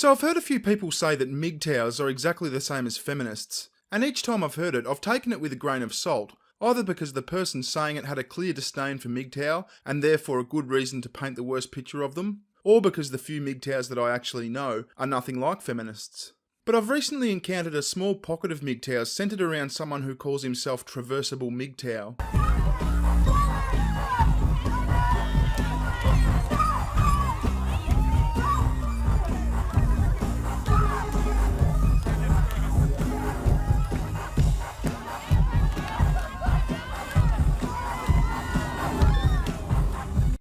So I've heard a few people say that Mgtows are exactly the same as feminists, and each time I've heard it, I've taken it with a grain of salt, either because the person saying it had a clear disdain for Mgtow, and therefore a good reason to paint the worst picture of them, or because the few Mgtows that I actually know are nothing like feminists. But I've recently encountered a small pocket of Mgtows centred around someone who calls himself Traversable Mgtow.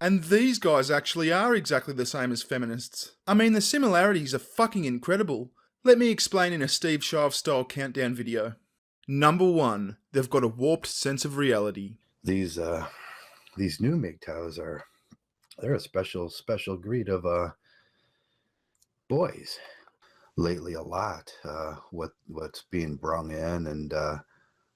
And these guys actually are exactly the same as feminists. I mean, the similarities are fucking incredible. Let me explain in a Steve Shive style countdown video. Number 1, they've got a warped sense of reality. These new Mgtows they're a special breed of boys. Lately, a lot what's being brung in, and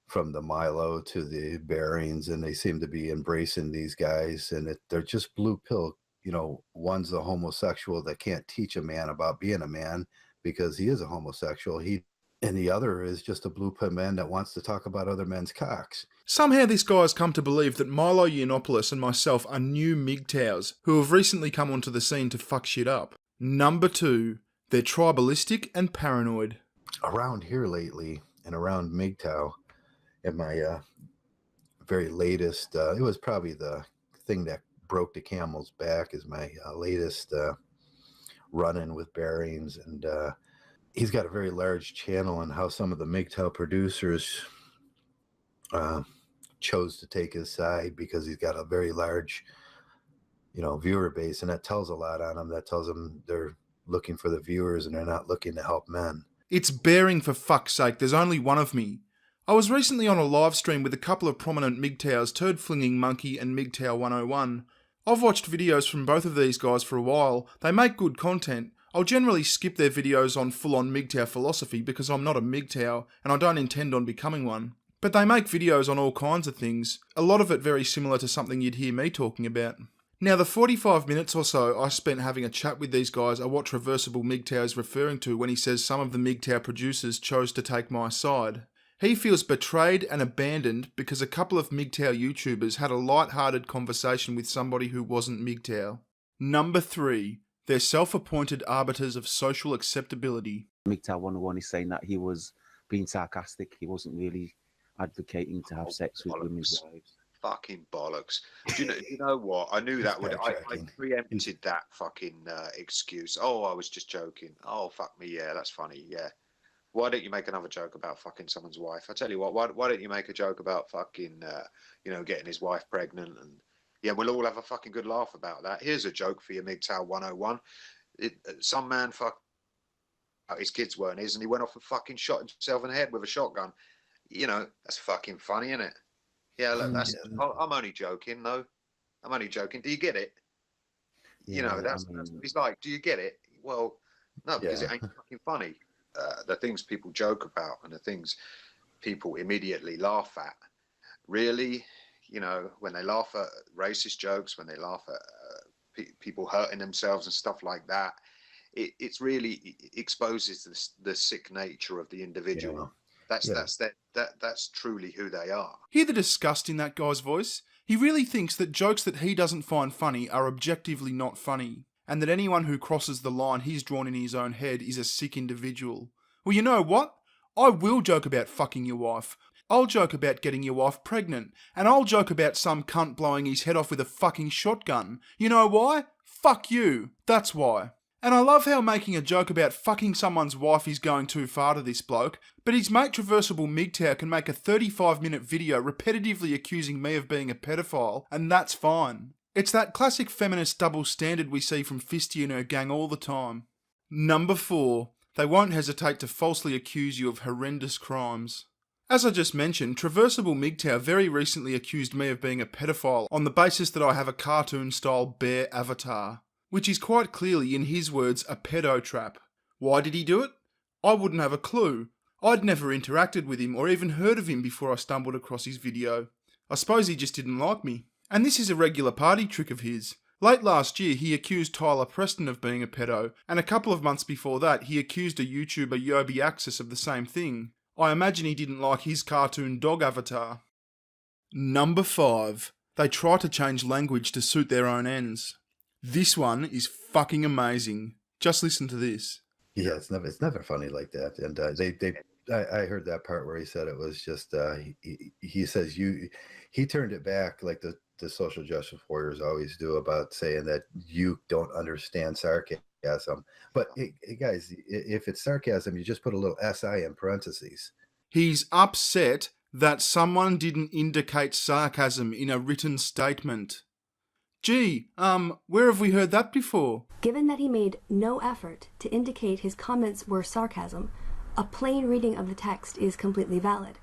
from the Milo to the bearings, and they seem to be embracing these guys, and they're just blue pill. You know, one's a homosexual that can't teach a man about being a man because he is a homosexual. And the other is just a blue pill man that wants to talk about other men's cocks. Somehow this guy has come to believe that Milo Yiannopoulos and myself are new Mgtows who have recently come onto the scene to fuck shit up. Number 2, they're tribalistic and paranoid. Around here lately, and around Mgtow, in my very latest, it was probably the thing that broke the camel's back, is my latest run-in with bearings, and he's got a very large channel on how some of the Mgtow producers chose to take his side, because he's got a very large, viewer base, and that tells a lot on him. That tells them they're looking for the viewers and they're not looking to help men. It's bearing, for fuck's sake, there's only one of me. I was recently on a live stream with a couple of prominent Mgtows, Turd Flinging Monkey and Mgtow 101. I've watched videos from both of these guys for a while. They make good content. I'll generally skip their videos on full-on Mgtow philosophy because I'm not a Mgtow and I don't intend on becoming one. But they make videos on all kinds of things, a lot of it very similar to something you'd hear me talking about. Now, the 45 minutes or so I spent having a chat with these guys are what Traversable Mgtow is referring to when he says some of the Mgtow producers chose to take my side. He feels betrayed and abandoned because a couple of Mgtow YouTubers had a light-hearted conversation with somebody who wasn't Mgtow. Number 3, they're self-appointed arbiters of social acceptability. Mgtow 101 is saying that he was being sarcastic. He wasn't really advocating to have sex with women's wives. Fucking bollocks. Do you know what? I knew that would. I preempted that fucking excuse. Oh, I was just joking. Oh, fuck me. Yeah, that's funny. Yeah. Why don't you make another joke about fucking someone's wife? I tell you what. Why don't you make a joke about fucking, getting his wife pregnant? And yeah, we'll all have a fucking good laugh about that. Here's a joke for you, Mgtow 101. Some man fucked his kids weren't his, and he went off and fucking shot himself in the head with a shotgun. That's fucking funny, isn't it? Yeah, look, I'm only joking, though. I'm only joking. Do you get it? Yeah, that's what he's like. Do you get it? Well, no, because it ain't fucking funny. The things people joke about and the things people immediately laugh at. Really, when they laugh at racist jokes, when they laugh at people hurting themselves and stuff like that, it really exposes the sick nature of the individual. Yeah. That's truly who they are. Hear the disgust in that guy's voice? He really thinks that jokes that he doesn't find funny are objectively not funny, and that anyone who crosses the line he's drawn in his own head is a sick individual. Well, you know what? I will joke about fucking your wife. I'll joke about getting your wife pregnant, and I'll joke about some cunt blowing his head off with a fucking shotgun. You know why? Fuck you. That's why. And I love how making a joke about fucking someone's wife is going too far to this bloke, but his mate Traversable Mgtow can make a 35-minute video repetitively accusing me of being a pedophile, and that's fine. It's that classic feminist double standard we see from Fisty and her gang all the time. Number 4, they won't hesitate to falsely accuse you of horrendous crimes. As I just mentioned, Traversable Mgtow very recently accused me of being a pedophile on the basis that I have a cartoon-style bear avatar, which is quite clearly, in his words, a pedo trap. Why did he do it? I wouldn't have a clue. I'd never interacted with him or even heard of him before I stumbled across his video. I suppose he just didn't like me. And this is a regular party trick of his. Late last year, he accused Tyler Preston of being a pedo, and a couple of months before that, he accused a YouTuber Yobi Axis of the same thing. I imagine he didn't like his cartoon dog avatar. Number 5. They try to change language to suit their own ends. This one is fucking amazing. Just listen to this. Yeah, it's never funny like that. And I heard that part where he said it was just he says he turned it back like the social justice warriors always do about saying that you don't understand sarcasm. But guys, if it's sarcasm, you just put a little SI in parentheses. He's upset that someone didn't indicate sarcasm in a written statement. Gee, where have we heard that before? Given that he made no effort to indicate his comments were sarcasm, a plain reading of the text is completely valid.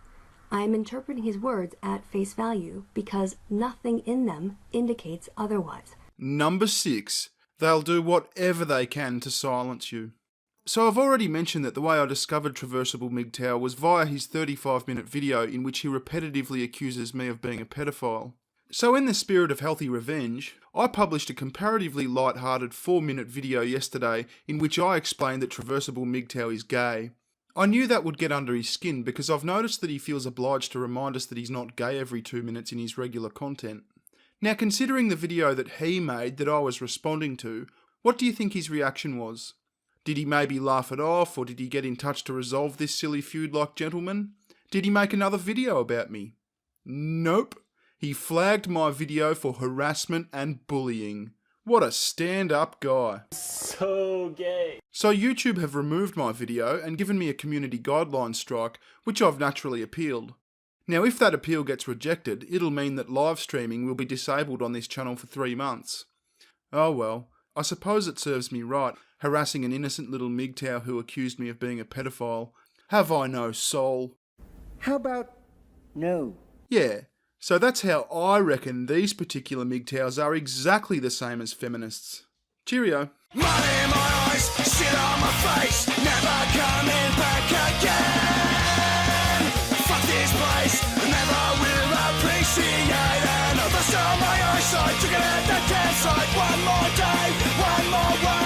I am interpreting his words at face value because nothing in them indicates otherwise. Number 6. They'll do whatever they can to silence you. So I've already mentioned that the way I discovered Traversable Mgtow was via his 35-minute video in which he repetitively accuses me of being a pedophile. So in the spirit of healthy revenge, I published a comparatively light-hearted 4-minute video yesterday in which I explained that Traversable Mgtow is gay. I knew that would get under his skin because I've noticed that he feels obliged to remind us that he's not gay every 2 minutes in his regular content. Now, considering the video that he made that I was responding to, what do you think his reaction was? Did he maybe laugh it off, or did he get in touch to resolve this silly feud like gentlemen? Did he make another video about me? Nope. He flagged my video for harassment and bullying. What a stand-up guy. So gay. So YouTube have removed my video and given me a community guidelines strike, which I've naturally appealed. Now if that appeal gets rejected, it'll mean that live streaming will be disabled on this channel for 3 months. Oh well, I suppose it serves me right, harassing an innocent little Mgtow who accused me of being a pedophile. Have I no soul? How about no? Yeah. So that's how I reckon these particular Mgtows are exactly the same as feminists. Cheerio. Money in my eyes, shit on my face, never coming back again. Fuck this place, never will appreciate another star. My eyesight, took it at the campsite. One more day, one more way.